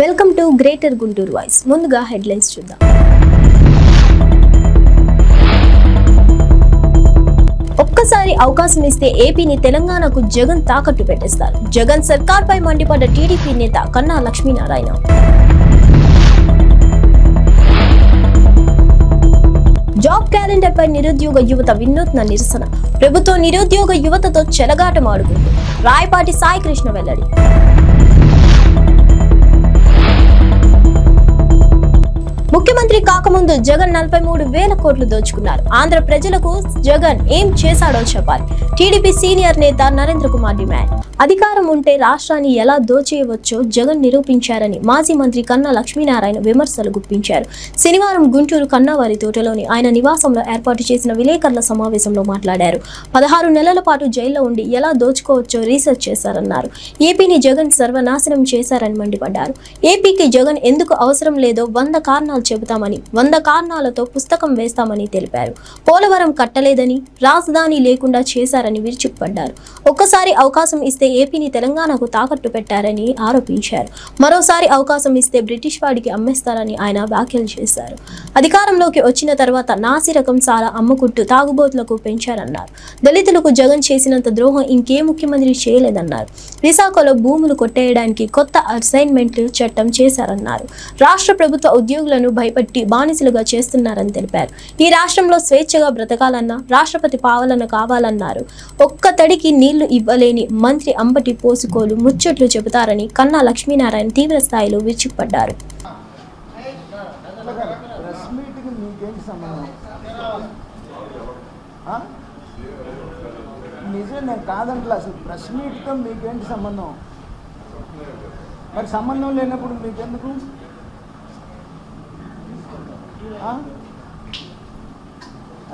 Welcome to greater Guntur voice. ముందుగా headlines చూద్దాం. ఒక్కసారి అవకాశం ఇస్తే ఏపీని తెలంగాణకు జగన్ తాకట్టు పెట్టేస్తారు. జగన్ సర్కార్పై మండిపడ్డ టీడీపీ నేత కన్నా లక్ష్మీనారాయణ. జాబ్ క్యాలెండర్ పై నిరుద్యోగ యువత వినూత్న నిరసన. ప్రభుత్వం నిరుద్యోగ యువతతో చెలగాటం ఆడుకుంది. రాయపాటి సాయి కృష్ణ వెల్లడి. ముఖ్యమంత్రి కాకముందు జగన్ 43,000 కోట్లు దోచుకున్నారు. ఆంధ్ర ప్రజలకు జగన్ ఏం చేశాడో చెప్పాలి. టీడీపీ సీనియర్ నేత నరేంద్ర కుమార్ డిమాండ్. అధికారం ఉంటే రాష్ట్రాన్ని ఎలా దోచేయవచ్చో జగన్ నిరూపించారని మాజీ మంత్రి కన్నా లక్ష్మీనారాయణ విమర్శలు గుప్పించారు. శనివారం గుంటూరు కన్నావారి తోటలోని ఆయన నివాసంలో ఏర్పాటు చేసిన విలేకరుల సమావేశంలో మాట్లాడారు. 16 నెలల పాటు జైల్లో ఉండి ఎలా దోచుకోవచ్చో రీసెర్చ్ చేశారన్నారు. ఏపీని జగన్ సర్వనాశనం చేశారని మండిపడ్డారు. ఏపీకి జగన్ ఎందుకు అవసరం లేదో 100 కారణాలు చెబుతామని, 100 కారణాలతో పుస్తకం వేస్తామని తెలిపారు. పోలవరం కట్టలేదని, రాజధాని లేకుండా చేశారని విరుచుకుపడ్డారు. ఒక్కసారి అవకాశం ఇస్తే ఏపీని తెలంగాణకు తాకట్టు పెట్టారని ఆరోపించారు. మరోసారి అవకాశం ఇస్తే బ్రిటిష్ వాడికి అమ్మేస్తారని ఆయన వ్యాఖ్యలు చేశారు. అధికారంలోకి వచ్చిన తర్వాత నాసిరకం సారా అమ్ముకుంటూ తాగుబోతులకు పెంచారన్నారు. దళితులకు జగన్ చేసినంత ద్రోహం ఇంకే ముఖ్యమంత్రి చేయలేదన్నారు. విశాఖలో భూములు కొట్టేయడానికి కొత్త అసైన్మెంట్ చట్టం చేశారన్నారు. రాష్ట్ర ప్రభుత్వ ఉద్యోగులను భయపెట్టి బానిసలుగా చేస్తున్నారని తెలిపారు. ఈ రాష్ట్రంలో స్వేచ్ఛగా బ్రతకాలన్నా రాష్ట్రపతి పాలన కావాలన్నారు. ఒక్క తడికి నీళ్లు ఇవ్వలేని మంత్రి అంబటి పోసుకోలు ముచ్చట్లు చెబుతారని కన్నా లక్ష్మీనారాయణ తీవ్ర స్థాయిలో విరుచుకుపడ్డారు. నిజమే కాదంటే అసలు ప్రెస్ మీట్తో మీకేంటి సంబంధం? మరి సంబంధం లేనప్పుడు మీకెందుకు?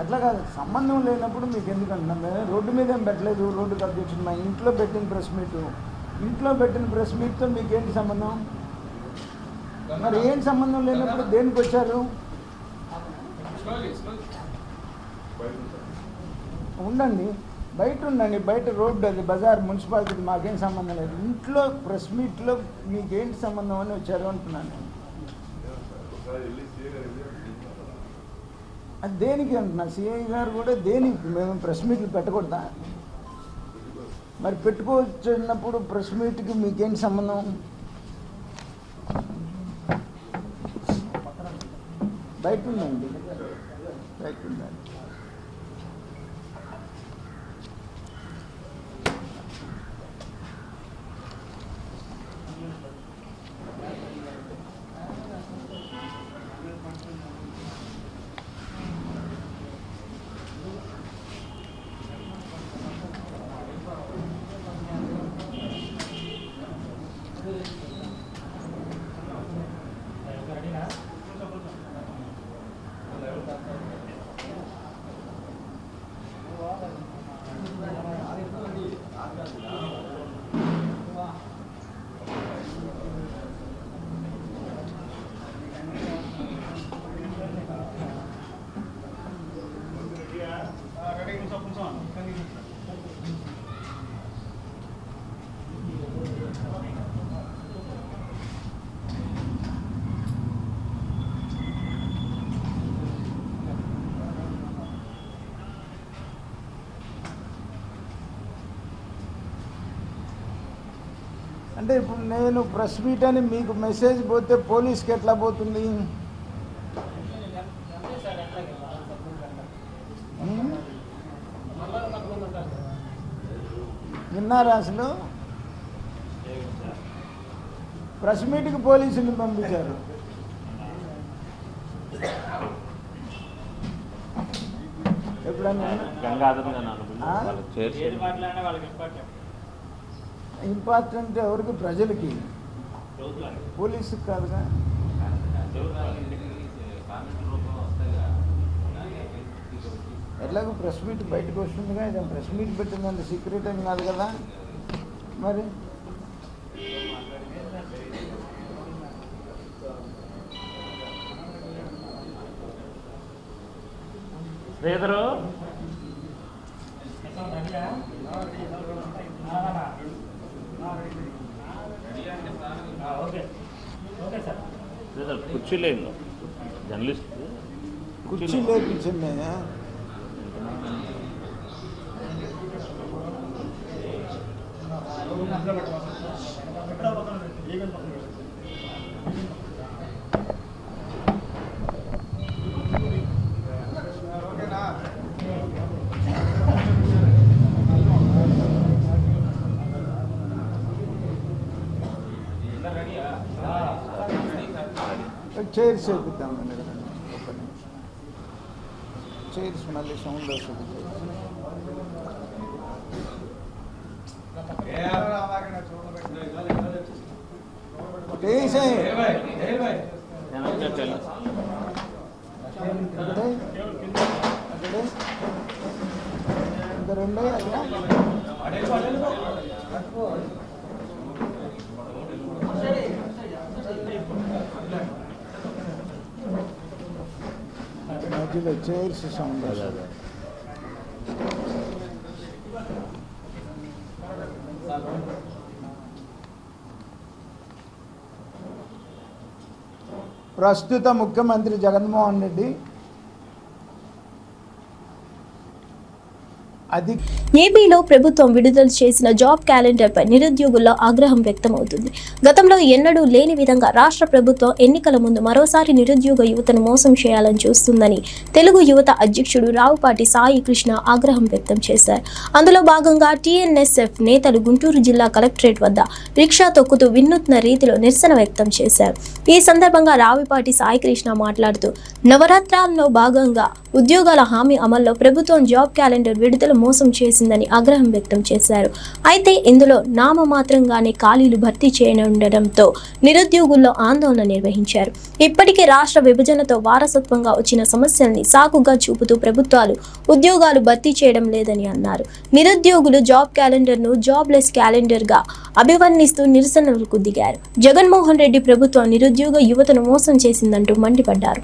అట్లా కాదు, సంబంధం లేనప్పుడు మీకు ఎందుకు అంటున్నాం? రోడ్డు మీద ఏం పెట్టలేదు, రోడ్డుకి అధ్యక్షుడు మా ఇంట్లో పెట్టిన ప్రెస్ మీటు. ఇంట్లో పెట్టిన ప్రెస్ మీట్తో మీకేంటి సంబంధం? మరి ఏంటి సంబంధం లేనప్పుడు దేనికి వచ్చారు? ఉండండి, బయట ఉండండి, బయట రోడ్డు అది బజార్ మున్సిపాలిటీకి మాకేం సంబంధం లేదు. ఇంట్లో ప్రెస్ మీట్లో మీకేంటి సంబంధం అని వచ్చారు అంటున్నాను. అది దేనికి అంటున్నా? సిఐ గారు కూడా దేనికి? మేము ప్రెస్ మీట్లు పెట్టకూడదా? మరి పెట్టుకోవచ్చినప్పుడు ప్రెస్ మీట్కి మీకేంటి సంబంధం? బయట ఉందండి, బయట ఉందండి. అంటే ఇప్పుడు నేను ప్రెస్ మీట్ అని మీకు మెసేజ్ పోతే పోలీస్కి ఎట్లా పోతుంది? విన్నారా? అసలు ప్రెస్ మీట్కి పోలీసుని పంపించారు. ఇప్పుడు ఎప్పుడన్నా ఇంపార్టెంట్ ఎవరికి? ప్రజలకి, పోలీసుకి కాదుగా. ఎట్లాగో ప్రెస్ మీట్ బయటకు వస్తుందిగా, ఇది ప్రెస్ మీట్ పెట్టిందంటే సీక్రెట్ ఏం కాదు కదా. మరి శ్రీధరు కుర్చీ లేదు, జర్నలిస్ట్ కుర్చీ లేపించండి. చైర్స్ వేపిద్దామండి, ఒక్క నిమిషం. చైర్స్ మళ్ళీ సౌండ్ వస్తుంది. ఇంకా రెండే అట్లా మధ్యలో చైర్స్ సౌండ్ వస్తుంది. ప్రస్తుత ముఖ్యమంత్రి జగన్మోహన్ రెడ్డి ఏపీలో ప్రభుత్వం విడుదల చేసిన జాబ్ క్యాలెండర్ పై నిరుద్యోగుల్లో ఆగ్రహం వ్యక్తమవుతుంది. గతంలో ఎన్నడూ లేని విధంగా రాష్ట్ర ప్రభుత్వం ఎన్నికల ముందు మరోసారి నిరుద్యోగ యువతను మోసం చేయాలని చూస్తుందని తెలుగు యువత అధ్యక్షుడు రావుపాటి సాయి కృష్ణ ఆగ్రహం వ్యక్తం చేశారు. అందులో భాగంగా టీఎన్ఎస్ఎఫ్ నేతలు గుంటూరు జిల్లా కలెక్టరేట్ వద్ద రిక్షా తొక్కుతూ వినూత్న రీతిలో నిరసన వ్యక్తం చేశారు. ఈ సందర్భంగా రావుపాటి సాయి కృష్ణ మాట్లాడుతూ నవరాత్రాల్లో భాగంగా ఉద్యోగాల హామీ అమల్లో ప్రభుత్వం జాబ్ క్యాలెండర్ విడుదల మోసం చేసిందని ఆగ్రహం వ్యక్తం చేశారు. అయితే ఇందులో నామమాత్రంగానే ఖాళీలు భర్తీ చేయనుండటంతో నిరుద్యోగుల్లో ఆందోళన నిర్వహించారు. ఇప్పటికే రాష్ట్ర విభజనతో వారసత్వంగా వచ్చిన సమస్యల్ని సాకుగా చూపుతూ ప్రభుత్వాలు ఉద్యోగాలు భర్తీ చేయడం లేదని అన్నారు. నిరుద్యోగులు జాబ్ క్యాలెండర్ ను జాబ్లెస్ క్యాలెండర్ గా అభివర్ణిస్తూ నిరసనలకు దిగారు. జగన్మోహన్ రెడ్డి ప్రభుత్వం నిరుద్యోగ యువతను మోసం చేసిందంటూ మండిపడ్డారు.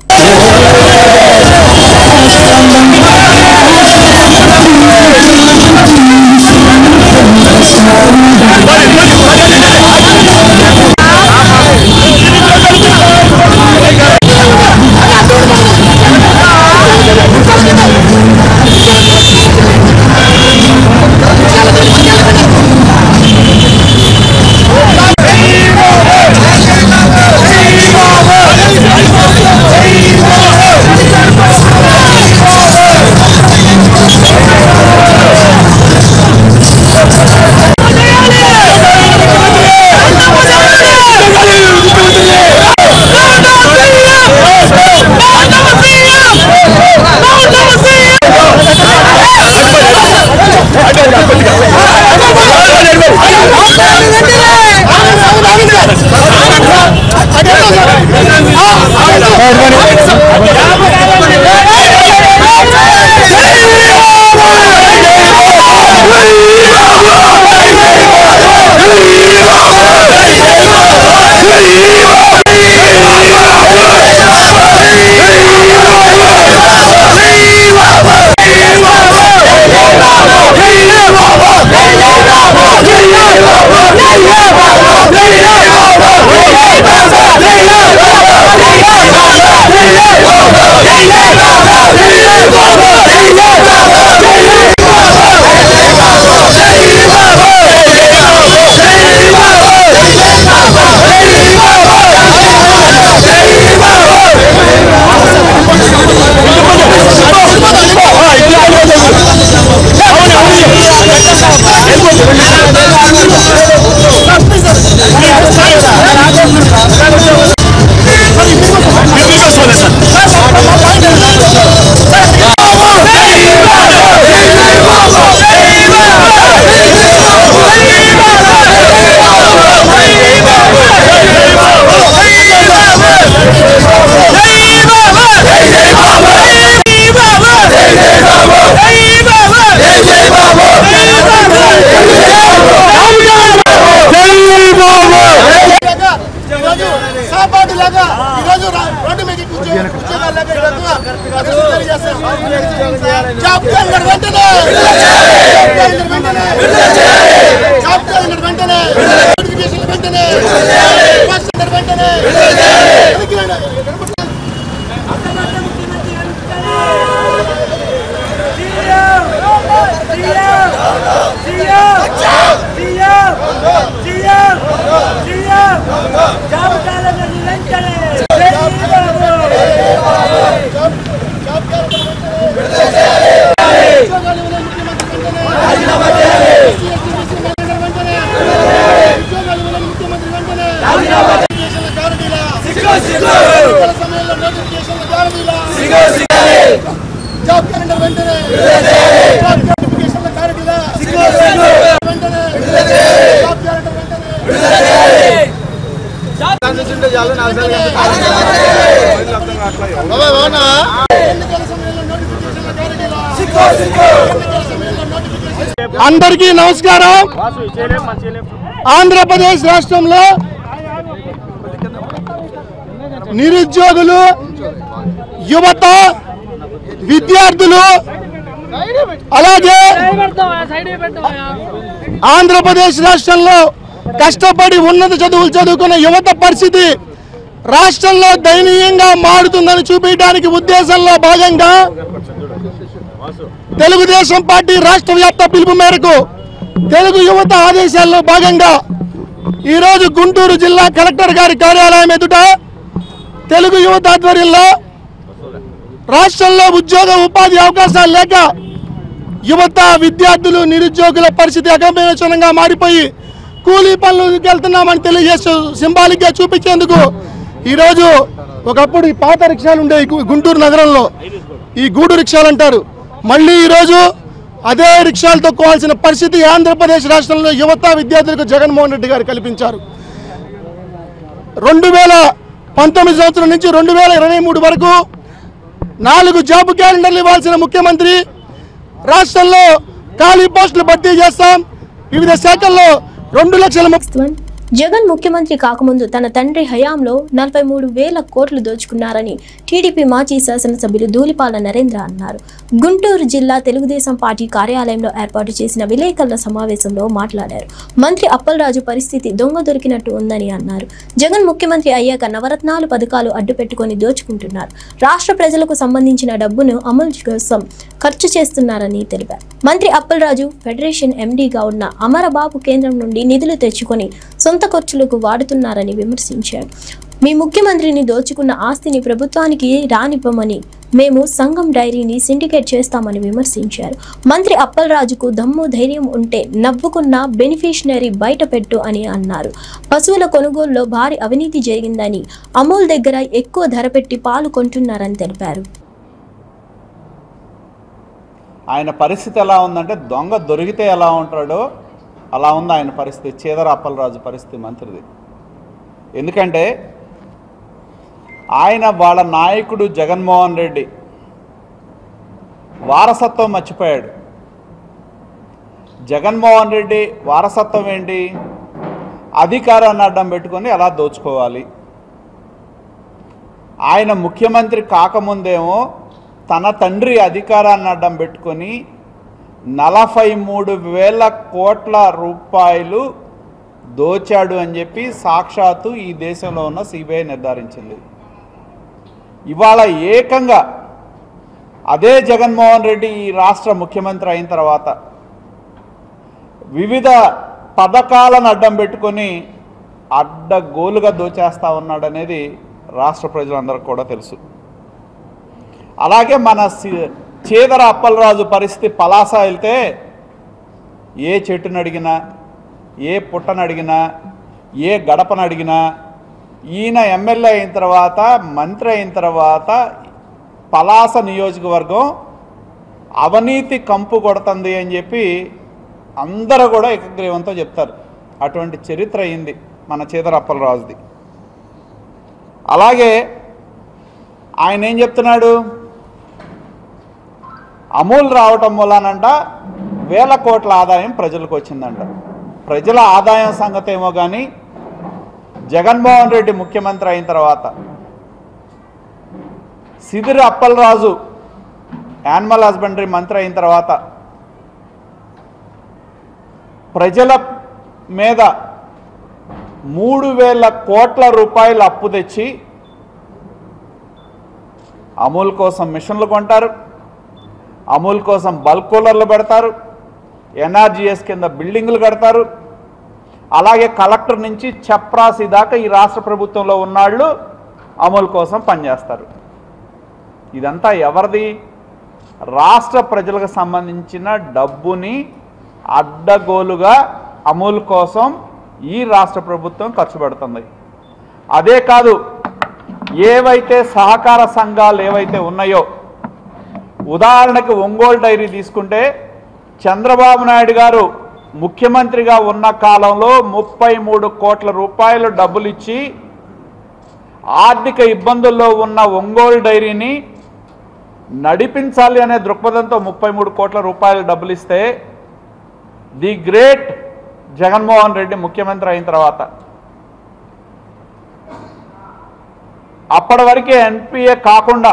అందరికీ నమస్కారం. ఆంధ్రప్రదేశ్ రాష్ట్రంలో నిరుద్యోగులు, యువత, విద్యార్థులు, అలాగే ఆంధ్రప్రదేశ్ రాష్ట్రంలో కష్టపడి ఉన్నత చదువులు చదువుకున్న యువత పరిస్థితి రాష్ట్రంలో దయనీయంగా మారుతుందని చూపించడానికి ఉద్దేశంలో భాగంగా తెలుగుదేశం పార్టీ రాష్ట్ర వ్యాప్త పిలుపు మేరకు తెలుగు యువత ఆదేశాల్లో భాగంగా ఈరోజు గుంటూరు జిల్లా కలెక్టర్ గారి కార్యాలయం ఎదుట తెలుగు యువత ఆధ్వర్యంలో రాష్ట్రంలో ఉద్యోగ ఉపాధి అవకాశాలు లేక యువత, విద్యార్థులు, నిరుద్యోగుల పరిస్థితి అగమ్యగోచరంగా మారిపోయి కూలీ పనులకు వెళ్తున్నామని తెలియజేస్తూ సింబాలిక్గా చూపించేందుకు ఈరోజు ఒకప్పుడు ఈ పాత రిక్షాలు ఉండేవి గుంటూరు నగరంలో, ఈ గూడు రిక్షాలు అంటారు. మళ్ళీ ఈరోజు అదే రిక్షాలు తొక్కోవాల్సిన పరిస్థితి ఆంధ్రప్రదేశ్ రాష్ట్రంలో యువత, విద్యార్థులకు జగన్మోహన్ రెడ్డి గారు కల్పించారు. 2019 సంవత్సరం నుంచి 2023 వరకు 4 జాబ్ క్యాలెండర్లు ఇవ్వాల్సిన ముఖ్యమంత్రి రాష్ట్రంలో ఖాళీ పోస్టులు భర్తీ చేస్తాం, వివిధ శాఖల్లో 2 లక్షల. జగన్ ముఖ్యమంత్రి కాకముందు తన తండ్రి హయాంలో 43,000 కోట్లు దోచుకున్నారని టీడీపీ మాజీ శాసనసభ్యులు ధూళిపాల నరేంద్ర అన్నారు. గుంటూరు జిల్లా తెలుగుదేశం పార్టీ కార్యాలయంలో ఏర్పాటు చేసిన విలేకరుల సమావేశంలో మాట్లాడారు. మంత్రి అప్పలరాజు పరిస్థితి దొంగ దొరికినట్టు ఉందని అన్నారు. జగన్ ముఖ్యమంత్రి అయ్యాక నవరత్నాలు పథకాలు అడ్డుపెట్టుకుని దోచుకుంటున్నారు. రాష్ట్ర ప్రజలకు సంబంధించిన డబ్బును అమలు కోసం ఖర్చు చేస్తున్నారని తెలిపారు. మంత్రి అప్పలరాజు ఫెడరేషన్ ఎండీగా ఉన్న అమరబాబు కేంద్రం నుండి నిధులు తెచ్చుకొని సొంత ఖర్చులకు వాడుతున్నారని విమర్శించారు. మీ ముఖ్యమంత్రిని దోచుకున్న ఆస్తిని ప్రభుత్వానికి రానివ్వమని, మేము సంఘం డైరీని సిండికేట్ చేస్తామని విమర్శించారు. మంత్రి అప్పలరాజుకు దమ్ము ధైర్యం ఉంటే నవ్వుకున్న బెనిఫిషనరీ బయట పెట్టు అని అన్నారు. పశువుల కొనుగోలులో భారీ అవినీతి జరిగిందని, అమూల్ దగ్గర ఎక్కువ ధర పెట్టి పాలు కొంటున్నారని తెలిపారు. ఆయన పరిస్థితి ఎలా ఉందంటే దొంగ దొరికితే ఎలా ఉంటాడో అలా ఉంది ఆయన పరిస్థితి. చీదర అప్పలరాజు పరిస్థితి మంత్రిది. ఎందుకంటే ఆయన వాళ్ళ నాయకుడు జగన్మోహన్ రెడ్డి వారసత్వం మర్చిపోయాడు. జగన్మోహన్ రెడ్డి వారసత్వం ఏంటి? అధికారాన్ని అడ్డం పెట్టుకొని ఎలా దోచుకోవాలి. ఆయన ముఖ్యమంత్రి కాకముందేమో తన తండ్రి అధికారాన్ని అడ్డం పెట్టుకొని 43,000 కోట్ల రూపాయలు దోచాడు అని చెప్పి సాక్షాత్తు ఈ దేశంలో ఉన్న సిబిఐ నిర్ధారించింది. ఇవాళ ఏకంగా అదే జగన్మోహన్ రెడ్డి ఈ రాష్ట్ర ముఖ్యమంత్రి అయిన తర్వాత వివిధ పథకాలను అడ్డం పెట్టుకొని అడ్డగోలుగా దోచేస్తూ ఉన్నాడనేది రాష్ట్ర ప్రజలందరికీ కూడా తెలుసు. అలాగే మన చీదర అప్పలరాజు పరిస్థితి పలాస వెళ్తే ఏ చెట్టును అడిగినా, ఏ పుట్టను అడిగినా, ఏ గడపను అడిగినా ఈయన ఎమ్మెల్యే అయిన తర్వాత, మంత్రి అయిన తర్వాత పలాస నియోజకవర్గం అవినీతి కంపు కొడుతుంది అని చెప్పి అందరూ కూడా ఏకగ్రీవంతో చెప్తారు. అటువంటి చరిత్ర అయింది మన చీదర అప్పలరాజుది. అలాగే ఆయన ఏం చెప్తున్నాడు? అమూల్ రావటం వల్లనంట 1,000 కోట్ల ఆదాయం ప్రజలకు వచ్చిందంట. ప్రజల ఆదాయం సంగతి ఏమో కానీ జగన్మోహన్ రెడ్డి ముఖ్యమంత్రి అయిన తర్వాత చీదర అప్పలరాజు యానిమల్ హస్బెండరీ మంత్రి అయిన తర్వాత ప్రజల మీద 3,000 కోట్ల రూపాయలు అప్పు తెచ్చి అమూల్ కోసం మిషన్లు కొంటారు, అమూల్ కోసం బల్క్ కూలర్లు పెడతారు, ఎన్ఆర్జీఎస్ కింద బిల్డింగులు కడతారు. అలాగే కలెక్టర్ నుంచి చప్రాసి దాకా ఈ రాష్ట్ర ప్రభుత్వంలో ఉన్నాళ్ళు అమూల్ కోసం పనిచేస్తారు. ఇదంతా ఎవరిది? రాష్ట్ర ప్రజలకు సంబంధించిన డబ్బుని అడ్డగోలుగా అమలు కోసం ఈ రాష్ట్ర ప్రభుత్వం ఖర్చు పెడుతుంది. అదే కాదు, ఏవైతే సహకార సంఘాలు ఏవైతే ఉన్నాయో, ఉదాహరణకు ఒంగోలు డైరీ తీసుకుంటే చంద్రబాబు నాయుడు గారు ముఖ్యమంత్రిగా ఉన్న కాలంలో 33 కోట్ల రూపాయలు డబ్బులు ఇచ్చి ఆర్థిక ఇబ్బందుల్లో ఉన్న ఒంగోలు డైరీని నడిపించాలి అనే దృక్పథంతో 33 కోట్ల రూపాయలు డబ్బులు ఇస్తే ది గ్రేట్ జగన్మోహన్ రెడ్డి ముఖ్యమంత్రి అయిన తర్వాత అప్పటి వరకే ఎన్పిఏ కాకుండా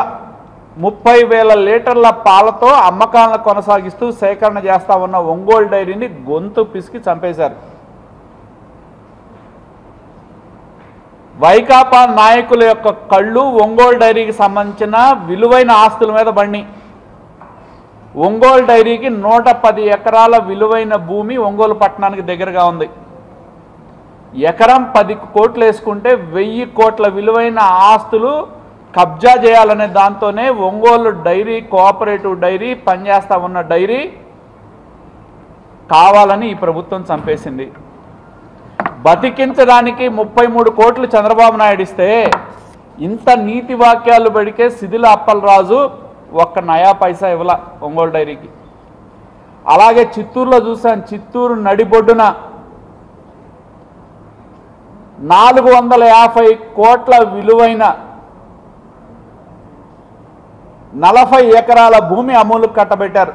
30,000 లీటర్ల పాలతో అమ్మకాలను కొనసాగిస్తూ సేకరణ చేస్తా ఉన్న ఒంగోలు డైరీని గొంతు పిసికి చంపేశారు. వైకాపా నాయకుల యొక్క కళ్ళు ఒంగోలు డైరీకి సంబంధించిన విలువైన ఆస్తుల మీద బండి. ఒంగోలు డైరీకి 110 ఎకరాల విలువైన భూమి ఒంగోలు పట్టణానికి దగ్గరగా ఉంది. ఎకరం 10 కోట్లు వేసుకుంటే 1000 కోట్ల విలువైన ఆస్తులు కబ్జా చేయాలనే దాంతోనే ఒంగోలు డైరీ కోఆపరేటివ్ డైరీ పనిచేస్తా ఉన్న డైరీ కావాలని ఈ ప్రభుత్వం చంపేసింది. బతికించడానికి 33 కోట్లు చంద్రబాబు నాయుడు ఇస్తే ఇంత నీతి వాక్యాలు బడికే శిథిల అప్పలరాజు ఒక్క నయా పైసా ఇవ్వాల ఒంగోలు డైరీకి. అలాగే చిత్తూరులో చూసాను, చిత్తూరు నడిబొడ్డున 450 కోట్ల విలువైన 40 ఎకరాల భూమి అమూలుకు కట్టబెట్టారు.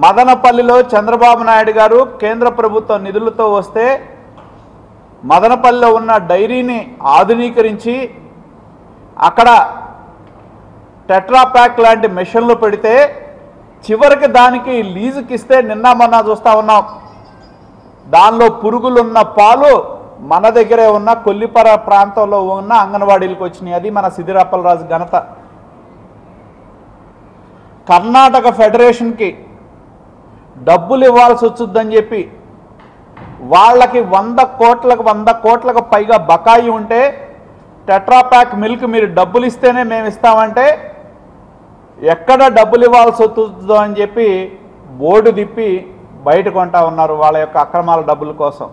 మదనపల్లిలో చంద్రబాబు నాయుడు గారు కేంద్ర ప్రభుత్వ నిధులతో వస్తే మదనపల్లిలో ఉన్న డైరీని ఆధునీకరించి అక్కడ టెట్రాప్యాక్ లాంటి మెషిన్లు పెడితే చివరికి దానికి లీజుకి ఇస్తే నిన్న మొన్న చూస్తూ ఉన్నాం, దానిలో పురుగులున్న పాలు మన దగ్గరే ఉన్న కొల్లిపర ప్రాంతంలో ఉన్న అంగన్వాడీలకు వచ్చినాయి. అది మన శిథిల అప్పలరాజు ఘనత. కర్ణాటక ఫెడరేషన్కి డబ్బులు ఇవ్వాల్సి వచ్చుద్దని చెప్పి వాళ్ళకి 100 కోట్లకు పైగా బకాయి ఉంటే టెట్రాప్యాక్ మిల్క్ మీరు డబ్బులు ఇస్తేనే మేము ఇస్తామంటే ఎక్కడ డబ్బులు ఇవ్వాల్సి వస్తుందో అని చెప్పి బోర్డు తిప్పి బయట కొంటా ఉన్నారు వాళ్ళ యొక్క అక్రమాల డబ్బుల కోసం.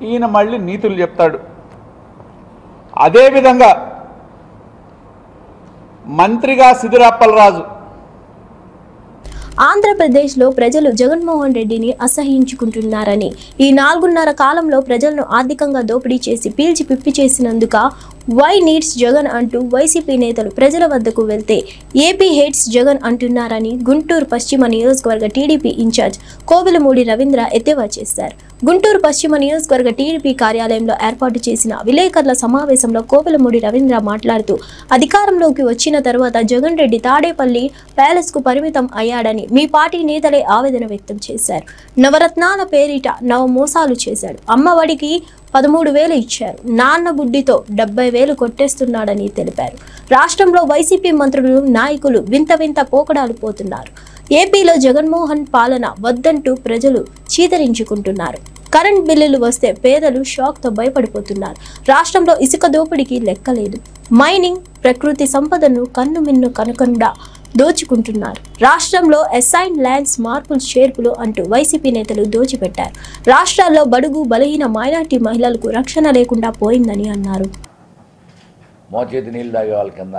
ఈయన మళ్ళీ నీతులు చెప్తాడు. అదేవిధంగా మంత్రిగా శిథిల అప్పలరాజు ఆంధ్రప్రదేశ్లో ప్రజలు జగన్మోహన్ రెడ్డిని అసహ్యించుకుంటున్నారని, ఈ 4.5 కాలంలో ప్రజలను ఆర్థికంగా దోపిడీ చేసి పీల్చి పిప్పి చేసినందుక వై నీడ్స్ జగన్ అంటూ వైసీపీ నేతలు ప్రజల వద్దకు వెళ్తే ఏపీ హేట్స్ జగన్ అంటున్నారని గుంటూరు పశ్చిమ నియోజకవర్గ టీడీపీ ఇన్ఛార్జ్ కోవెలమూడి రవీంద్ర ఎద్దేవా చేశారు. గుంటూరు పశ్చిమ నియోజకవర్గ టీడీపీ కార్యాలయంలో ఏర్పాటు చేసిన విలేకరుల సమావేశంలో కోవెలమూడి రవీంద్ర మాట్లాడుతూ అధికారంలోకి వచ్చిన తర్వాత జగన్ రెడ్డి తాడేపల్లి ప్యాలెస్ కు పరిమితం అయ్యాడని మీ పార్టీ నేతలే ఆవేదన వ్యక్తం చేశారు. నవరత్నాల పేరిట మోసాలు చేశాడు. అమ్మఒడికి 13,000 ఇచ్చారు. నాన్న బుడ్డితో 70,000 కొట్టేస్తున్నాడని తెలిపారు. రాష్ట్రంలో వైసీపీ మంత్రులు నాయకులు వింత పోకడాలు పోతున్నారు. ఏపీలో జగన్మోహన్ పాలన వద్దంటూ ప్రజలు చీదరించుకుంటున్నారు. కరెంట్ బిల్లులు వస్తే పేదలు షాక్తో భయపడిపోతున్నారు. రాష్ట్రంలో ఇసుక దోపిడీకి లెక్కలేదు. మైనింగ్, ప్రకృతి సంపదను కన్నుమిన్ను కనకుండా దోచుకుంటున్నారు. రాష్ట్రంలో అసైన్ ల్యాండ్స్ మార్పులు చేర్పులు అంటూ వైసీపీ నేతలు దోచిపెట్టారు. రాష్ట్రాల్లో బడుగు బలహీన మైనార్టీ మహిళలకు రక్షణ లేకుండా పోయిందని అన్నారు. మోచేతి నీళ్ళు తాగే వాళ్ళ కింద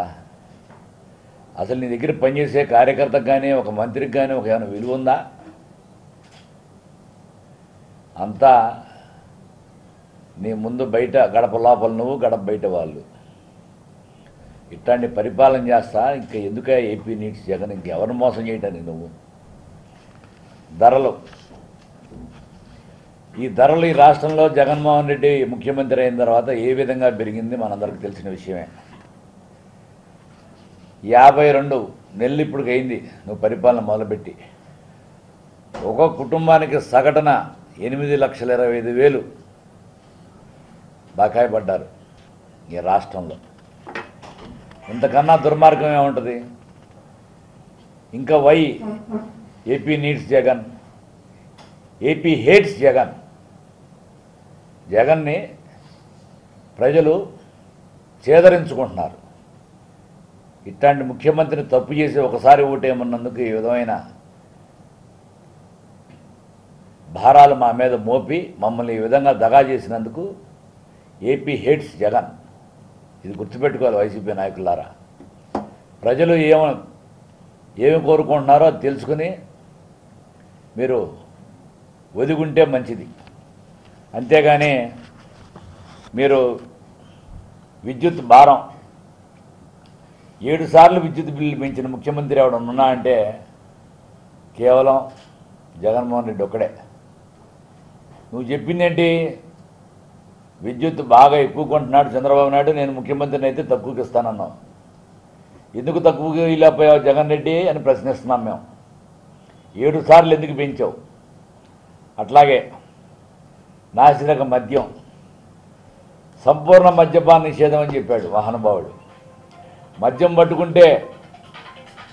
అసలు నీ దగ్గర పనిచేసే కార్యకర్తకు కానీ ఒక మంత్రికి కానీ ఒక ఏమైనా విలువ ఉందా? అంతా నీ ముందు బయట గడప లోపల నువ్వు, గడప బయట వాళ్ళు. ఇట్లాంటి పరిపాలన చేస్తా ఇంకా ఎందుక ఏపీ నీడ్స్ జగన్? ఇంకెవరిని మోసం చేయటానికి నువ్వు? ఈ ధరలు ఈ రాష్ట్రంలో జగన్మోహన్ రెడ్డి ముఖ్యమంత్రి అయిన తర్వాత ఏ విధంగా పెరిగింది మనందరికీ తెలిసిన విషయమే. 52 నెలలు ఇప్పటికి అయింది నువ్వు పరిపాలన మొదలుపెట్టి. ఒక్కొక్క కుటుంబానికి సగటున 8,25,000 బకాయి పడ్డారు ఈ రాష్ట్రంలో. ఇంతకన్నా దుర్మార్గం ఏముంటుంది? ఇంకా why AP needs Jagan, AP hates Jagan. జగన్ని ప్రజలు చేదరించుకుంటున్నారు. ఇట్లాంటి ముఖ్యమంత్రిని తప్పు చేసి ఒకసారి ఓటేయమన్నందుకు ఈ విధమైన భారాలు మా మీద మోపి మమ్మల్ని ఈ విధంగా దగా చేసినందుకు ఏపీ హేట్స్ జగన్. ఇది గుర్తుపెట్టుకోవాలి వైసీపీ నాయకులారా. ప్రజలు ఏమి కోరుకుంటున్నారో అది తెలుసుకుని మీరు ఒదిగుంటే మంచిది. అంతేగాని మీరు విద్యుత్ భారం 7 సార్లు విద్యుత్ బిల్లు పెంచిన ముఖ్యమంత్రి ఎవడన్నా ఉన్నా అంటే కేవలం జగన్మోహన్ రెడ్డి ఒక్కడే. నువ్వు చెప్పిందేంటి? విద్యుత్ బాగా ఎక్కువ కొంటున్నాడు చంద్రబాబు నాయుడు, నేను ముఖ్యమంత్రిని అయితే తక్కువకి ఇస్తానన్నావు. ఎందుకు తక్కువకి వెళ్ళిపోయావు జగన్ రెడ్డి అని ప్రశ్నిస్తున్నాం మేము. 7 సార్లు ఎందుకు పెంచావు? అట్లాగే నాసిరక మద్యం సంపూర్ణ మద్యపాన నిషేధం అని చెప్పాడు మహానుభావుడు. మద్యం పట్టుకుంటే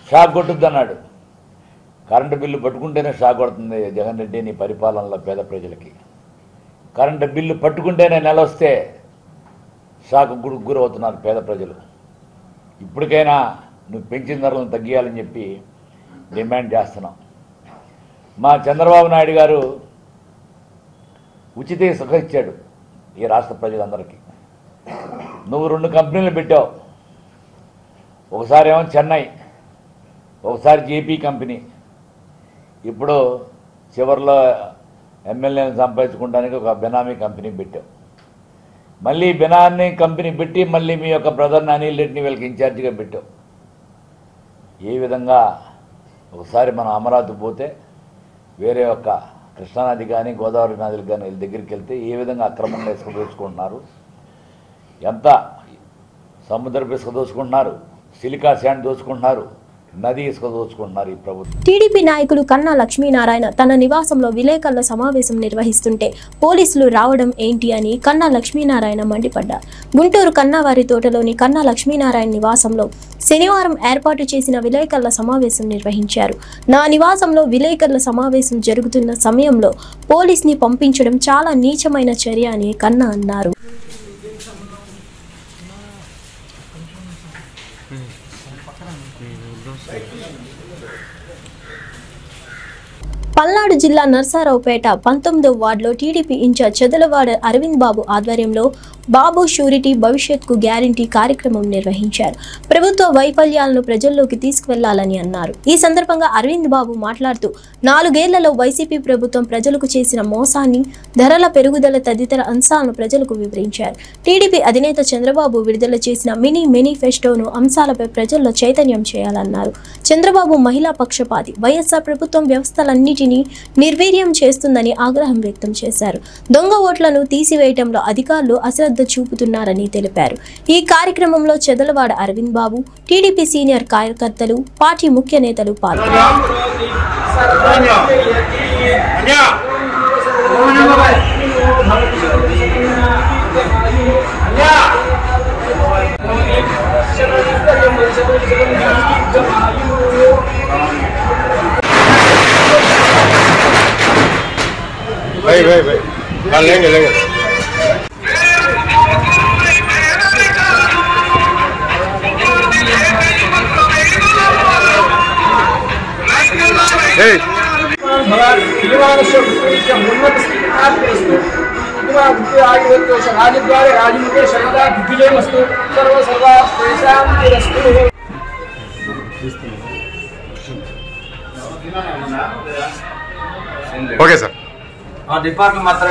షాక్ కొట్టుద్దన్నాడు. కరెంటు బిల్లు పట్టుకుంటేనే షాక్ కొడుతుంది జగన్ రెడ్డి నీ పరిపాలనలో పేద ప్రజలకి. కరెంటు బిల్లు పట్టుకుంటేనే నెల వస్తే షాక్ గురవుతున్నారు పేద ప్రజలు. ఇప్పటికైనా నువ్వు పెంచిన ధరలను తగ్గియాలని చెప్పి డిమాండ్ చేస్తున్నాం. మా చంద్రబాబు నాయుడు గారు ఉచిత ఇసుక ఇచ్చాడు ఈ రాష్ట్ర ప్రజలందరికీ. నువ్వు 2 కంపెనీలు పెట్టావు. ఒకసారి ఏమో చెన్నై, ఒకసారి జేపీ కంపెనీ. ఇప్పుడు చివరిలో ఎమ్మెల్యేని సంపాదించుకోవడానికి ఒక బెనామీ కంపెనీ పెట్టావు. మళ్ళీ బెనామీ కంపెనీ పెట్టి మళ్ళీ మీ యొక్క బ్రదర్ని అనిల్ రెడ్డిని వీళ్ళకి ఇన్ఛార్జిగా పెట్టావు. ఏ విధంగా ఒకసారి మనం అమరావతి పోతే వేరే ఒక కృష్ణానది కానీ గోదావరి నదులకు కానీ వీళ్ళ దగ్గరికి వెళ్తే ఏ విధంగా అక్రమంగా ఇసుక దోచుకుంటున్నారు, ఎంత సముద్రపు ఇసుక దోచుకుంటున్నారు, సిలికా శాండ్ దోచుకుంటున్నారు, నది ఇసుక దోచుకుంటున్నారు ఈ ప్రభుత్వం. టీడీపీ నాయకులు కన్నా లక్ష్మీనారాయణ తన నివాసంలో విలేకరుల సమావేశం నిర్వహిస్తుంటే పోలీసులు రావడం ఏంటి అని కన్నా లక్ష్మీనారాయణ మండిపడ్డారు. గుంటూరు కన్నావారి తోటలోని కన్నా లక్ష్మీనారాయణ నివాసంలో శనివారం ఏర్పాటు చేసిన విలేకరుల సమావేశం నిర్వహించారు. నా నివాసంలో విలేకరుల సమావేశం జరుగుతున్న సమయంలో పోలీసుని పంపించడం చాలా నీచమైన చర్య అని కన్నా అన్నారు. పల్నాడు జిల్లా నర్సారావుపేట 19వ వార్డులో టీడీపీ ఇన్ఛార్జ్ చెదలవాడ అరవింద్ బాబు ఆధ్వర్యంలో బాబు షూరిటీ భవిష్యత్కు గ్యారంటీ కార్యక్రమం నిర్వహించారు. ప్రభుత్వ వైఫల్యాలను ప్రజల్లోకి తీసుకువెళ్లాలని అన్నారు. ఈ సందర్భంగా అరవింద్ బాబు మాట్లాడుతూ 4 ఏళ్లలో వైసీపీ ప్రభుత్వం ప్రజలకు చేసిన మోసాన్ని, ధరల పెరుగుదల తదితర అంశాలను ప్రజలకు వివరించారు. టీడీపీ అధినేత చంద్రబాబు విడుదల చేసిన మినీ మేనిఫెస్టోను అంశాలపై ప్రజల్లో చైతన్యం చేయాలన్నారు. చంద్రబాబు మహిళా పక్షపాతి, వైఎస్ఆర్ ప్రభుత్వం వ్యవస్థలన్నిటినీ నిర్వీర్యం చేస్తుందని ఆగ్రహం వ్యక్తం చేశారు. దొంగ ఓట్లను తీసివేయడంలో అధికారులు అశ్రద్ధ చూపుతున్నారని తెలిపారు. ఈ కార్యక్రమంలో చెదలవాడ అరవింద్ బాబు, టీడీపీ సీనియర్ కార్యకర్తలు, పార్టీ ముఖ్య నేతలు పాల్గొన్నారు. लेंगे राजद्वारे राजमुखे सर्वदा दिग्विजयमस्तु सर्व सर्वा शान्तिरस्तु. Okay sir. डिपार्टमेंट मात्र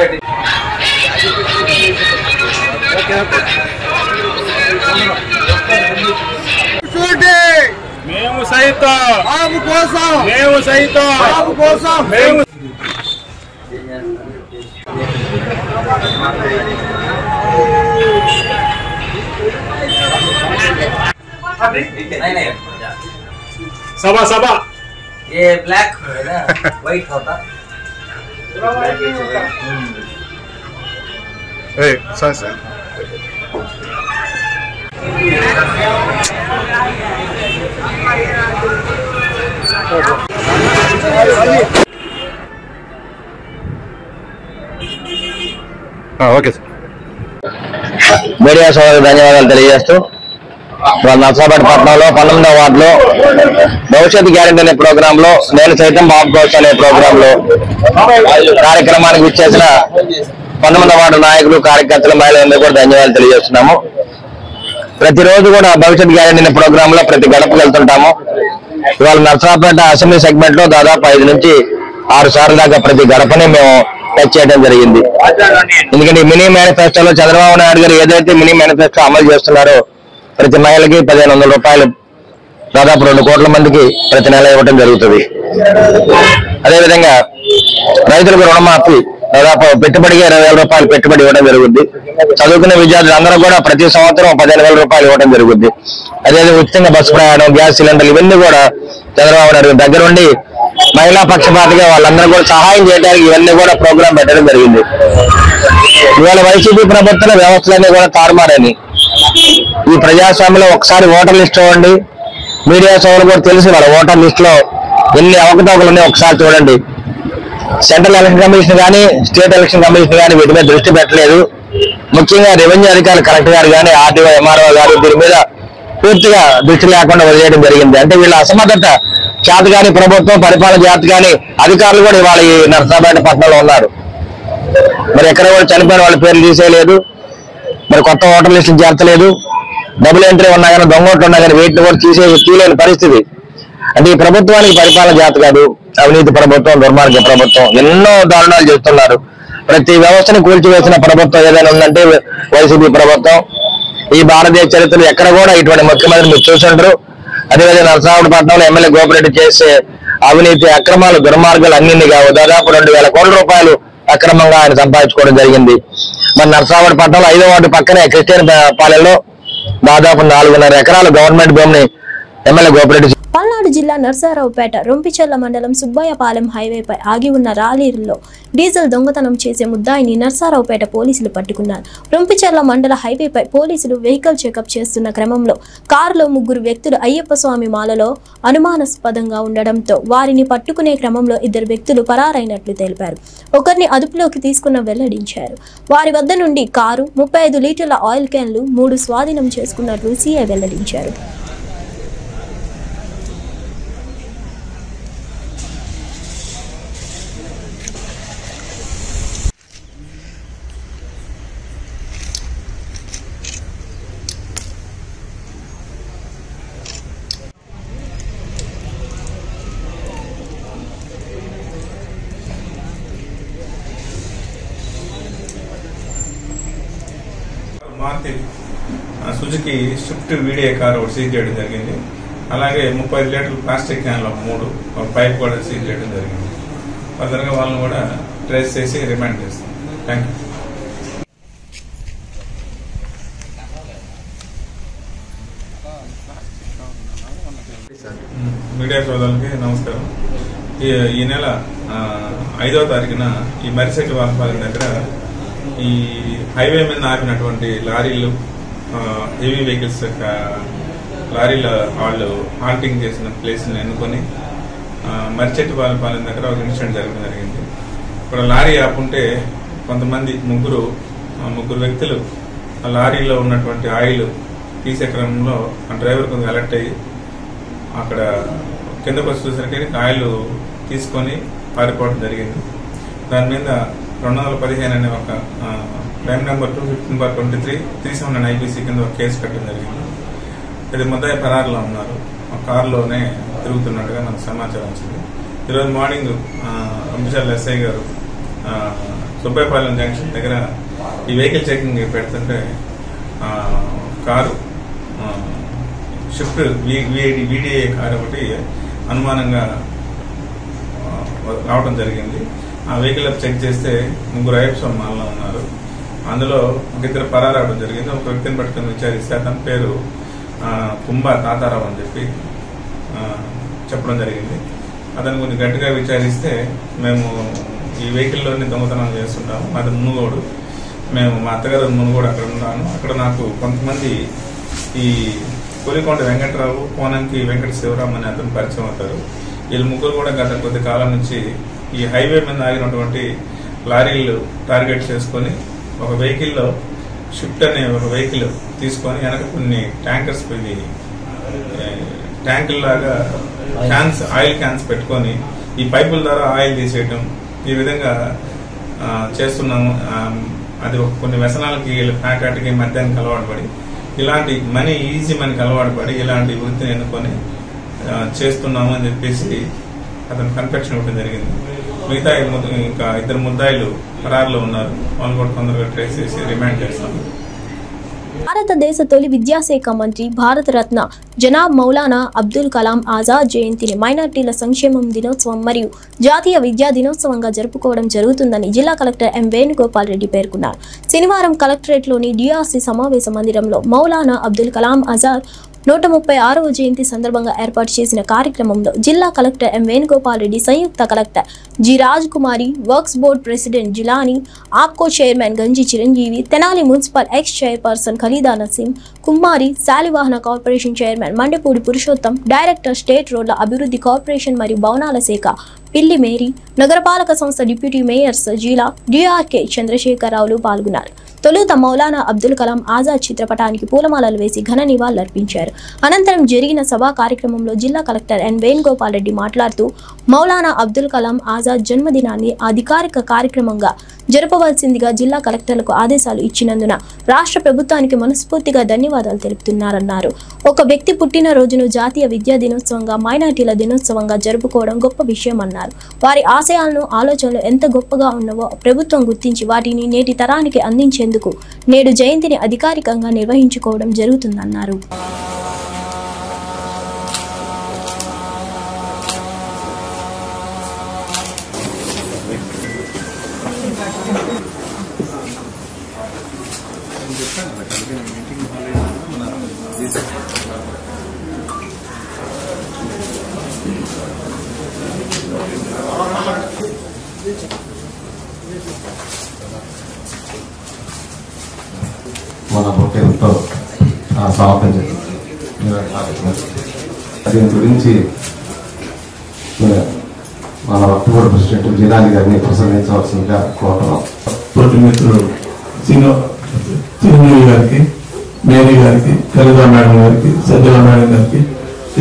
మేము సైతం బాబు కోసం మేము సైతం బాబు కోసం మేము सबा सबा ये ब्लैक है ना व्हाइट होता ए sir sir okay sir. Media సోదరులకు ధన్యవాదాలు తెలియజేస్తూ నర్సాపేట పట్టణంలో 19వ వార్డులో భవిష్యత్ గ్యారెంటీ అనే ప్రోగ్రామ్ లో నేను సైతం బాబు కోసం అనే ప్రోగ్రామ్ లో కార్యక్రమానికి విచ్చేసిన 19వ వార్డు నాయకులు కార్యకర్తలు మహిళలందరూ కూడా ధన్యవాదాలు తెలియజేస్తున్నాము. ప్రతిరోజు కూడా భవిష్యత్ గ్యారెంటీ అనే ప్రోగ్రామ్ లో ప్రతి గడపకు వెళ్తుంటాము. ఇవాళ నర్సాపేట అసెంబ్లీ సెగ్మెంట్ లో దాదాపు 5 నుంచి 6 సార్లు దాకా ప్రతి గడపని మేము టచ్ చేయడం జరిగింది. ఎందుకంటే మినీ మేనిఫెస్టోలో చంద్రబాబు నాయుడు గారు ఏదైతే మినీ మేనిఫెస్టో అమలు చేస్తున్నారో ప్రతి మహిళకి 1500 రూపాయలు దాదాపు 2 కోట్ల మందికి ప్రతి నెల ఇవ్వడం జరుగుతుంది. అదేవిధంగా రైతులకు రుణమాఫీ దాదాపు పెట్టుబడికి 20,000 రూపాయలు పెట్టుబడి ఇవ్వడం జరుగుద్ది. చదువుకునే విద్యార్థులందరూ కూడా ప్రతి సంవత్సరం 15,000 రూపాయలు ఇవ్వడం జరుగుద్ది. అదేవిధంగా ఉచితంగా బస్సు ప్రయాణం, గ్యాస్ సిలిండర్లు ఇవన్నీ కూడా చంద్రబాబు నాయుడు దగ్గర ఉండి మహిళా పక్షపాతిగా వాళ్ళందరూ కూడా సహాయం చేయడానికి ఇవన్నీ కూడా ప్రోగ్రాం పెట్టడం జరిగింది. ఇవాళ వైసీపీ ప్రభుత్వం వ్యవస్థలన్నీ కూడా తారుమారని ఈ ప్రజాస్వామ్యంలో ఒకసారి ఓటర్ లిస్ట్ చూడండి. మీడియా సోదరులు కూడా తెలిసి వాళ్ళ ఓటర్ లిస్ట్ లో ఎన్ని అవకతవకలు ఉన్నాయో ఒకసారి చూడండి. సెంట్రల్ ఎలక్షన్ కమిషన్ కానీ స్టేట్ ఎలక్షన్ కమిషన్ కానీ వీటి మీద దృష్టి పెట్టలేదు. ముఖ్యంగా రెవెన్యూ అధికారులు కలెక్టర్ గారు కానీ ఆర్టీఓ ఎంఆర్ఓ గారు దీని మీద పూర్తిగా దృష్టి లేకుండా వదిలేయడం జరిగింది. అంటే వీళ్ళ అసమర్థత చేత కానీ ప్రభుత్వం పరిపాలన చేత కానీ అధికారులు కూడా ఇవాళ ఈ నర్సాపేట పట్టణంలో ఉన్నారు. మరి ఎక్కడ కూడా చనిపోయిన వాళ్ళ పేర్లు తీసేయలేదు, మరి కొత్త ఓటర్ లిస్టులు చేర్చలేదు, డబుల్ ఎంట్రీ ఉన్నా కానీ దొంగోట్లు ఉన్నా కానీ వీటిని కూడా తీయలేని పరిస్థితి. అంటే ఈ ప్రభుత్వానికి పరిపాలన చేత కాదు, అవినీతి ప్రభుత్వం, దుర్మార్గ ప్రభుత్వం, ఎన్నో దారుణాలు చేస్తున్నారు. ప్రతి వ్యవస్థని కూల్చివేసిన ప్రభుత్వం ఏదైనా ఉందంటే వైసీపీ ప్రభుత్వం. ఈ భారతీయ చరిత్రలో ఎక్కడ కూడా ఇటువంటి ముఖ్యమంత్రి మీరు చూసుంటారు. అదేవిధంగా నర్సాపేట పట్టణంలో ఎమ్మెల్యే గోపిరెడ్డి చేసే అవినీతి అక్రమాలు దుర్మార్గాలు అన్నింటినీ కావు దాదాపు 2,000 కోట్ల రూపాయలు అక్రమంగా ఆయన సంపాదించుకోవడం జరిగింది. మరి నర్సాపేట పట్టణంలో 5వ వార్డు పక్కనే క్రిస్టియన్ పాలెంలో దాదాపు 4.5 ఎకరాల గవర్నమెంట్ భూమిని ఎమ్మెల్యే గోపిరెడ్డి. పల్నాడు జిల్లా నర్సారావుపేట రొంపిచెర్ల మండలం సుబ్బయ్యపాలెం హైవేపై ఆగి ఉన్న లారీల్లో డీజిల్ దొంగతనం చేసే ముద్దాయిని నర్సారావుపేట పోలీసులు పట్టుకున్నారు. రొంపిచెర్ల మండల హైవేపై పోలీసులు వెహికల్ చెకప్ చేస్తున్న క్రమంలో కారులో 3 వ్యక్తులు అయ్యప్ప స్వామి మాలలో అనుమానాస్పదంగా ఉండడంతో వారిని పట్టుకునే క్రమంలో 2 వ్యక్తులు పరారైనట్లు తెలిపారు. ఒకరిని అదుపులోకి తీసుకున్న వెల్లడించారు. వారి వద్ద నుండి కారు, 35 లీటర్ల ఆయిల్ క్యాన్లు 3 స్వాధీనం చేసుకున్నట్లు సీఐ వెల్లడించారు. Maruti Suzuki Swift video car ఒకటి సీజ్ చేయడం జరిగింది. అలాగే 35 లీటర్ల ప్లాస్టిక్ క్యాన్లు 3 పైప్ కూడా సీజ్ చేయడం జరిగింది. ఫర్దర్గా వాళ్ళని కూడా ట్రేస్ చేసి రిమాండ్ చేస్తాం. Thank you. మీడియా సోదరులకి నమస్కారం. ఈ నెల 5వ తారీఖున ఈ మరిశెట్టి వాసపాలెం దగ్గర ఈ హైవే మీద ఆపినటువంటి లారీలు, హెవీ వెహికల్స్ లారీల వాళ్ళు హాల్టింగ్ చేసిన ప్లేస్ని ఎన్నుకొని మరిచెట్టి పాలెం దగ్గర ఒక ఇన్సిడెంట్ జరగడం జరిగింది. ఇక్కడ లారీ ఆపుంటే కొంతమంది ముగ్గురు వ్యక్తులు ఆ లారీలో ఉన్నటువంటి ఆయిల్ తీసే క్రమంలో ఆ డ్రైవర్ కొంచెం అలర్ట్ అయ్యి అక్కడ కిందకు వచ్చి చూసరికి ఆయిల్ తీసుకొని పారిపోవడం జరిగింది. దాని మీద 215 అనే ఒక క్రైమ్ నెంబర్ 215/23 379 IPC కింద ఒక కేసు కట్టడం జరిగింది. ఇది ముద్దాయి పరారులో ఉన్నారు. ఆ కారులోనే తిరుగుతున్నట్టుగా మనకు సమాచారం వచ్చింది. ఈరోజు మార్నింగ్ రొంపిచెర్ల ఎస్ఐ గారు సుబ్బయ్యపాలెం జంక్షన్ దగ్గర ఈ వెహికల్ చెకింగ్ పెడుతుంటే కారు షిఫ్ట్ వీడిఏ కారు ఒకటి అనుమానంగా రావడం జరిగింది. ఆ వెహికల్ చెక్ చేస్తే 3 అయ్యప్ప స్వామి మాలలో ఉన్నారు. అందులో ఒక 2 పరారవడం జరిగింది. ఒక వ్యక్తిని పట్టుకుని విచారిస్తే అతని పేరు కుంభ తాతారావు అని చెప్పి చెప్పడం జరిగింది. అతను కొంచెం గట్టిగా విచారిస్తే మేము ఈ వెహికల్లోనే దొంగతనం చేస్తుంటాము, అతను మునుగోడు, మేము మా అత్తగారు మునుగోడు అక్కడ ఉన్నాను. అక్కడ నాకు కొంతమంది ఈ కొలికొండ వెంకట్రావు, కోనంకి వెంకట శివరామ్ అనే అతను పరిచయం అవుతారు. వీళ్ళు ముగ్గురు కూడా గత కొద్ది కాలం నుంచి ఈ హైవే మీద ఆగినటువంటి లారీలు టార్గెట్ చేసుకొని ఒక వెహికల్లో షిఫ్ట్ అనే ఒక వెహికల్ తీసుకొని వెనక కొన్ని ట్యాంకర్స్ పెట్టి ట్యాంకుల్లాగా ఆయిల్ క్యాన్స్ పెట్టుకొని ఈ పైపుల ద్వారా ఆయిల్ తీసేయటం ఈ విధంగా చేస్తున్నాము. అది కొన్ని వ్యసనాలకి ప్యాకెట్కి మద్యానికి అలవాటు పడి ఇలాంటి ఈజీ మనకి అలవాటు పడి ఇలాంటి వృత్తిని ఎన్నుకొని చేస్తున్నాము అని చెప్పేసి అతను కన్ఫెక్షన్ ఇవ్వడం జరిగింది. మిగతా ఇంకా 2 ముద్దాయిలు ఫరారులో ఉన్నారు. వాళ్ళు కూడా తొందరగా ట్రేస్ చేసి రిమాండ్ చేస్తాము. భారతదేశ తొలి విద్యాశాఖ మంత్రి భారతరత్న జనాబ్ మౌలానా అబ్దుల్ కలాం ఆజాద్ జయంతిని మైనార్టీల సంక్షేమం దినోత్సవం మరియు జాతీయ విద్యా దినోత్సవంగా జరుపుకోవడం జరుగుతుందని జిల్లా కలెక్టర్ ఎం వేణుగోపాల్ రెడ్డి పేర్కొన్నారు. శనివారం కలెక్టరేట్లోని డిఆర్సీ సమావేశ మందిరంలో మౌలానా అబ్దుల్ కలాం ఆజాద్ 136వ జయంతి సందర్భంగా ఏర్పాటు చేసిన కార్యక్రమంలో జిల్లా కలెక్టర్ ఎం వేణుగోపాల్ రెడ్డి, సంయుక్త collector G Rajakumari, works board president Jilani, APCO chairman Ganji Chiranjeevi, Tenali municipal ex chairperson Khalida Naseem, Kummari, Salivahana corporation chairman Mandapudi Purushottam, director state రోడ్ల అభివృద్ధి కార్పొరేషన్ మరియు భవనాల శాఖ పిల్లి మేరీ, నగరపాలక సంస్థ డిప్యూటీ మేయర్స్ జీలా, డిఆర్కే చంద్రశేఖరరావులు పాల్గొన్నారు. తొలుత మౌలానా అబ్దుల్ కలాం ఆజాద్ చిత్రపటానికి పూలమాలలు వేసి ఘన నివాళులర్పించారు. అనంతరం జరిగిన సభా కార్యక్రమంలో జిల్లా కలెక్టర్ ఎన్ వేణుగోపాల్ రెడ్డి మాట్లాడుతూ మౌలానా అబ్దుల్ కలాం ఆజాద్ జన్మదినాన్ని అధికారిక కార్యక్రమంగా జరపవలసిందిగా జిల్లా కలెక్టర్లకు ఆదేశాలు ఇచ్చినందున రాష్ట్ర ప్రభుత్వానికి మనస్ఫూర్తిగా ధన్యవాదాలు తెలుపుతున్నారన్నారు. ఒక వ్యక్తి పుట్టినరోజును జాతీయ విద్యా దినోత్సవంగా, మైనార్టీల దినోత్సవంగా జరుపుకోవడం గొప్ప విషయమన్నారు. వారి ఆశయాలను, ఆలోచనలు ఎంత గొప్పగా ఉన్నవో ప్రభుత్వం గుర్తించి వాటిని నేటి తరానికి అందించేందుకు నేడు జయంతిని అధికారికంగా నిర్వహించుకోవడం జరుగుతుందన్నారు. మన బొకేలతో సమాపన దీని గురించి మన వర్క్ ప్రెసిడెంట్ జిలాని గారిని ప్రసంగించవలసిందిగా కోరుతున్నాం. తోటి మిత్రులు చిరంజీవి గారికి, మేరీ గారికి, ఖలీదా మేడం గారికి, సజ్జల మేడం గారికి,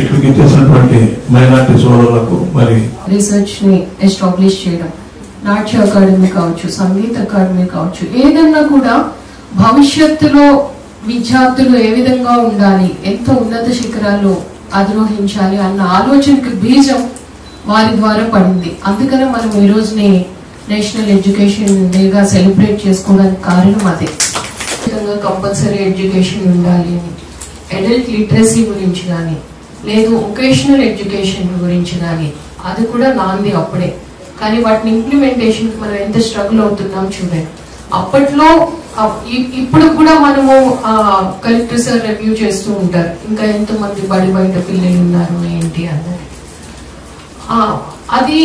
ఇక్కడికి చేసినటువంటి మైనార్టీ సోదరులకు మరి రీసెర్చ్ ని ఎస్టాబ్లిష్ చేయడం, నాట్య అకాడమీ కావచ్చు, సంగీత అకాడమీ కావచ్చు, ఏదన్నా కూడా భవిష్యత్తులో విద్యార్థులు ఏ విధంగా ఉండాలి, ఎంత ఉన్నత శిఖరాలు అధిరోహించాలి అన్న ఆలోచనకి బీజం వారి ద్వారా పడింది. అందుకనే మనం ఈ రోజుని నేషనల్ ఎడ్యుకేషన్ డేగా సెలబ్రేట్ చేసుకోవడానికి కారణం అదే. కంపల్సరీ ఎడ్యుకేషన్ ఉండాలి అని, అడల్ట్ లిటరసీ గురించి కానీ, లేదు వొకేషనల్ ఎడ్యుకేషన్ గురించి కానీ, అది కూడా నాంది అప్పుడే. కానీ వాటిని ఇంప్లిమెంటేషన్ మనం ఎంత స్ట్రగుల్ అవుతున్నాం చూడండి. అప్పట్లో ఇప్పుడు కూడా మనము కలెక్టర్ సార్ రివ్యూ చేస్తూ ఉంటారు, ఇంకా ఎంతమంది బయట పిల్లలు ఉన్నారు ఏంటి అన్నది. అది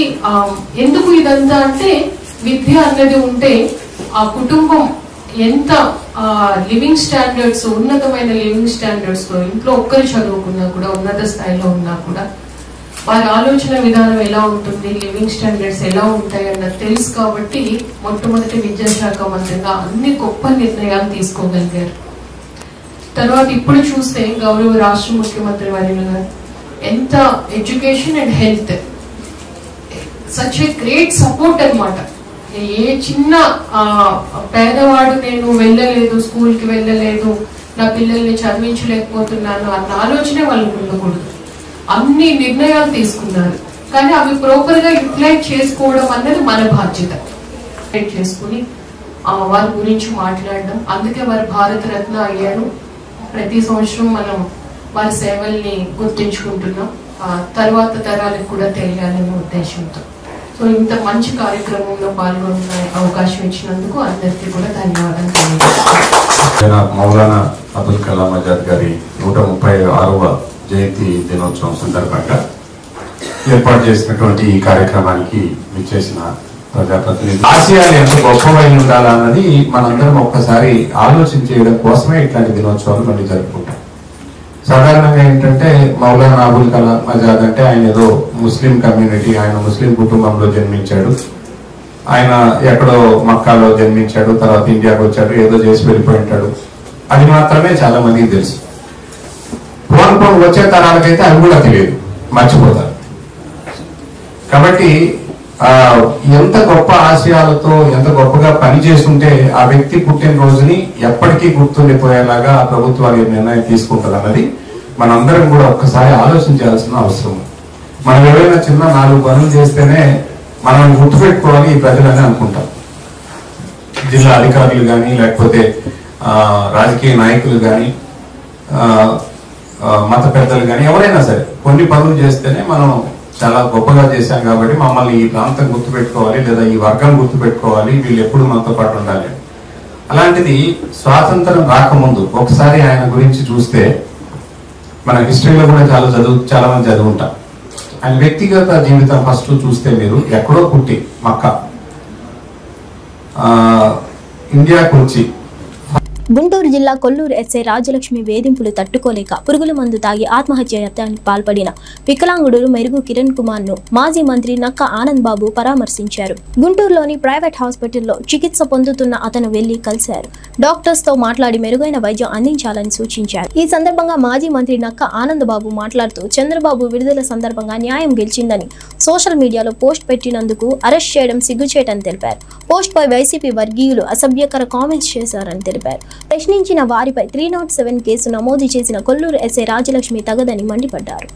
ఎందుకు ఇదంతా అంటే విద్య అన్నది ఉంటే ఆ కుటుంబం ఎంత లివింగ్ స్టాండర్డ్స్, ఉన్నతమైన లివింగ్ స్టాండర్డ్స్ తో ఇంట్లో ఒక్కరు చదువుకున్నా కూడా, ఉన్నత స్థాయిలో ఉన్నా కూడా వారి ఆలోచన విధానం ఎలా ఉంటుంది, లివింగ్ స్టాండర్డ్స్ ఎలా ఉంటాయి అన్నది తెలుసు. కాబట్టి మొట్టమొదటి విద్యాశాఖ మంత్రిగా అన్ని గొప్ప నిర్ణయాలు తీసుకోగలిగారు. తర్వాత ఇప్పుడు చూస్తే గౌరవ రాష్ట్ర ముఖ్యమంత్రి వర్యులు గారు ఎంత education and health such a great support అనమాట. ఏ చిన్న పేదవాడు నేను వెళ్ళలేదు, స్కూల్కి వెళ్ళలేదు, నా పిల్లల్ని చదివించలేకపోతున్నాను అన్న ఆలోచనే వాళ్ళకు ఉండకూడదు. అన్ని నిర్ణయాలు తీసుకున్నారు, కానీ అవి ప్రాపర్ గా యూటిలైజ్ చేసుకోవడం అన్నది మన బాధ్యత. చేసుకుని వారి గురించి మాట్లాడడం, అందుకే వారు భారతరత్న అయ్యారు. ప్రతి సంవత్సరం మనం వారి సేవల్ని గుర్తించుకుంటున్నాం, తర్వాత తరాలకు కూడా తెలియాలనే ఉద్దేశంతో. సో ఇంత మంచి కార్యక్రమంలో పాల్గొనే అవకాశం ఇచ్చినందుకు అందరికీ కూడా ధన్యవాదాలు తెలియజేస్తున్నాను. మౌలానా అబుల్ కలాం ఆజాద్ గారి 136వ జయంతి దినోత్సవం సందర్భంగా ఏర్పాటు చేసినటువంటి ఈ కార్యక్రమానికి విచ్చేసిన ప్రజాప్రతినిధులు ఆశయాలు ఎంత గొప్పవై ఉండాలన్నది మనందరం ఒక్కసారి ఆలోచించేయడం కోసమే ఇట్లాంటి దినోత్సవాలు మళ్ళీ జరుపుకుంటాం. సాధారణంగా ఏంటంటే మౌలానా అబుల్ కలాం ఆజాద్ అంటే ఆయన ఏదో ముస్లిం కమ్యూనిటీ, ఆయన ముస్లిం కుటుంబంలో జన్మించాడు, ఆయన ఎక్కడో మక్కాలో జన్మించాడు, తర్వాత ఇండియాకి వచ్చాడు, ఏదో చేసి వెళ్ళిపోయి ఉంటాడు. అది మాత్రమే చాలా మందికి తెలుసు. పోను వచ్చే తరాలకైతే అది కూడా తెలియదు, మర్చిపోతారు. కాబట్టి ఎంత గొప్ప ఆశయాలతో ఎంత గొప్పగా పనిచేస్తుంటే ఆ వ్యక్తి పుట్టినరోజుని ఎప్పటికీ గుర్తుండిపోయేలాగా ఆ ప్రభుత్వాలు నిర్ణయం తీసుకుంటారు అన్నది మనందరం కూడా ఒక్కసారి ఆలోచించాల్సిన అవసరం. మనం ఏవైనా చిన్న 4 పనులు చేస్తేనే మనం గుర్తుపెట్టుకోవాలి ఈ ప్రజలని అనుకుంటాం. జిల్లా అధికారులు కానీ, లేకపోతే రాజకీయ నాయకులు కానీ, మత పెద్దలు కానీ, ఎవరైనా సరే కొన్ని పనులు చేస్తేనే మనం చాలా గొప్పగా చేశాం కాబట్టి మమ్మల్ని ఈ ప్రాంతం గుర్తుపెట్టుకోవాలి, లేదా ఈ వర్గం గుర్తుపెట్టుకోవాలి, వీళ్ళు ఎప్పుడు మనతో పాటు ఉండాలి. అలాంటిది స్వాతంత్రం రాకముందు ఒకసారి ఆయన గురించి చూస్తే, మన హిస్టరీలో కూడా చాలా మంది చదువుంటాం. ఆయన వ్యక్తిగత జీవితం ఫస్ట్ చూస్తే మీరు ఎక్కడో పుట్టి మక్కా ఇండియాకు వచ్చి గుంటూరు జిల్లా కొల్లూరు ఎస్ఐ రాజలక్ష్మి వేధింపులు తట్టుకోలేక పురుగుల మందు తాగి ఆత్మహత్య యత్నానికి పాల్పడిన వికలాంగుడు మెరుగు కిరణ్ కుమార్ ను మాజీ మంత్రి నక్క ఆనంద్ బాబు పరామర్శించారు. గుంటూరులోని ప్రైవేట్ హాస్పిటల్లో చికిత్స పొందుతున్న అతను వెళ్లి కలిశారు. డాక్టర్స్ తో మాట్లాడి మెరుగైన వైద్యం అందించాలని సూచించారు. ఈ సందర్భంగా మాజీ మంత్రి నక్క ఆనంద్ బాబు మాట్లాడుతూ చంద్రబాబు విడుదల సందర్భంగా న్యాయం గెలిచిందని సోషల్ మీడియాలో పోస్ట్ పెట్టినందుకు అరెస్ట్ చేయడం సిగ్గుచేటని తెలిపారు. పోస్ట్ పై వైసీపీ వర్గీయులు అసభ్యకర కామెంట్స్ చేశారని తెలిపారు. ప్రశ్నించిన వారిపై 307 కేసు నమోదు చేసిన కొల్లూరు ఎస్ఐ రాజలక్ష్మి తగదని మండిపడ్డారు.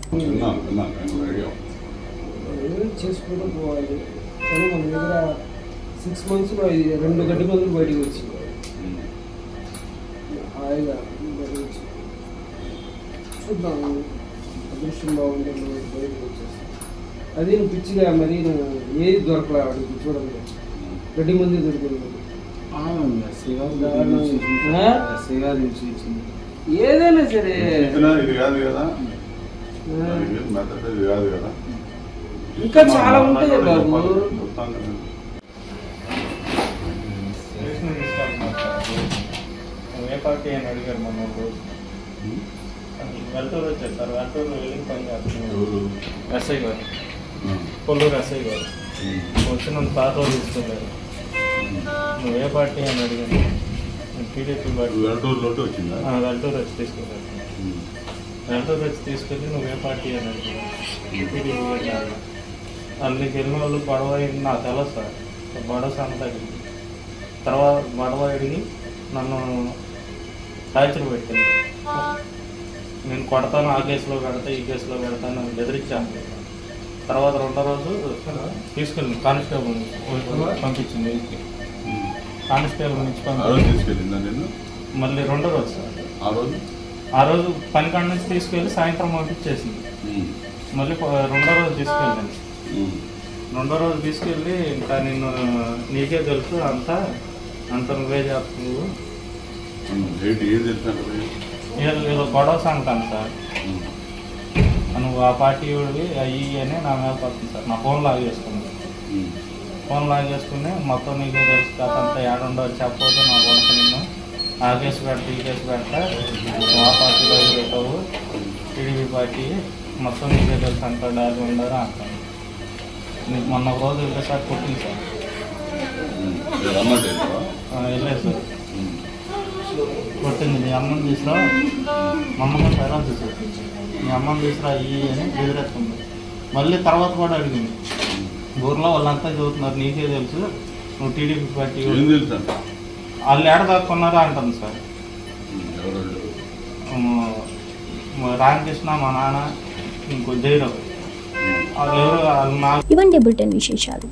అది పిచ్చిగా మరి ఏది దొరకలే వాడికి చూడండి, గడ్డి మంది దొరికింది. ఏదైనా సరే ఇంకా చాలా ఉంటాయి బాబు. ఏ పార్టీ అని అడిగారు మన వెల్టూరు వచ్చారు సార్. వెల్టూరులో వెళ్ళి పని చేస్తున్నారు ఎస్ఐ గారు, కొల్లూరు ఎస్ఐ గారు వచ్చిన పాత రోజు తీసుకెళ్ళారు. నువ్వు ఏ పార్టీ అని అడిగాను. TDP party. వెల్టూరు వచ్చిందా? వెల్టూరు వచ్చి తీసుకెళ్ళారు. వెల్టూరు వచ్చి తీసుకెళ్ళి నువ్వు ఏ పార్టీ అని అడిగాను. టీడీపీ వెళ్ళాను. అందులోకి వెళ్ళిన వాళ్ళు గొడవ అయింది నాకు తెలుసు సార్. గొడవ సంత తర్వాత గొడవ అడిగి నన్ను టార్చర్ పెట్టింది. నేను కొడతాను, ఆ కేసులో పెడతా, ఈ కేసులో పెడతాను అని బెదిరించాను. తర్వాత రెండో రోజు తీసుకెళ్ళి కానిస్టేబుల్ పంపించింది ఇంటికి. కానిస్టేబుల్ నుంచి తీసుకెళ్ళిందా నేను? మళ్ళీ రెండో రోజు సార్. ఆ రోజు పని కాడ నుంచి తీసుకెళ్ళి సాయంత్రం పంపించేసింది. మళ్ళీ రెండో రోజు తీసుకెళ్ళాను. రెండో రోజు తీసుకెళ్ళి ఇంకా నిన్ను నీకే తెలుసు అంతా నువ్వే చేస్తున్నావు, ఏదో గొడవ సంగతాను సార్. నువ్వు ఆ పార్టీ వాడివి అయ్యి అని నా మీద పడుతుంది సార్. నా ఫోన్ లాగేసుకుని మొత్తం నీకే తెలుసు కథ అంతా ఏడుండో చెప్పకపోతే నా కొడుకు నిన్ను ఆ కేసు పెడతా, ఈ కేసు పెడతా, ఆ పార్టీలో పెట్టావు, టీడీపీ పార్టీ మొత్తం నీకే తెలుసు అంటాడు, డాలి ఉండరు అంటాను. నీకు మొన్న ఒక రోజు వెళ్ళే సార్ కొట్టింది సార్. వెళ్ళలేదు సార్, కొట్టింది. నీ అమ్మని తీసుకురా, మా అమ్మని పైన తీసుకురా, మీ అమ్మని తీసుకురా అయ్యి అని బెదిరేస్తుంది. మళ్ళీ తర్వాత కూడా అడిగింది. ఊర్లో వాళ్ళంతా చదువుతున్నారు, నీకే తెలుసు, నువ్వు టీడీపీ పార్టీ వాళ్ళు ఏడ దాక్కున్నారో అంటుంది సార్. రామకృష్ణ, మా నాన్న, ఇంకో జైరావు, వాళ్ళు ఎవరు. ఇవంటి బులెటిన్ విశేషాలు.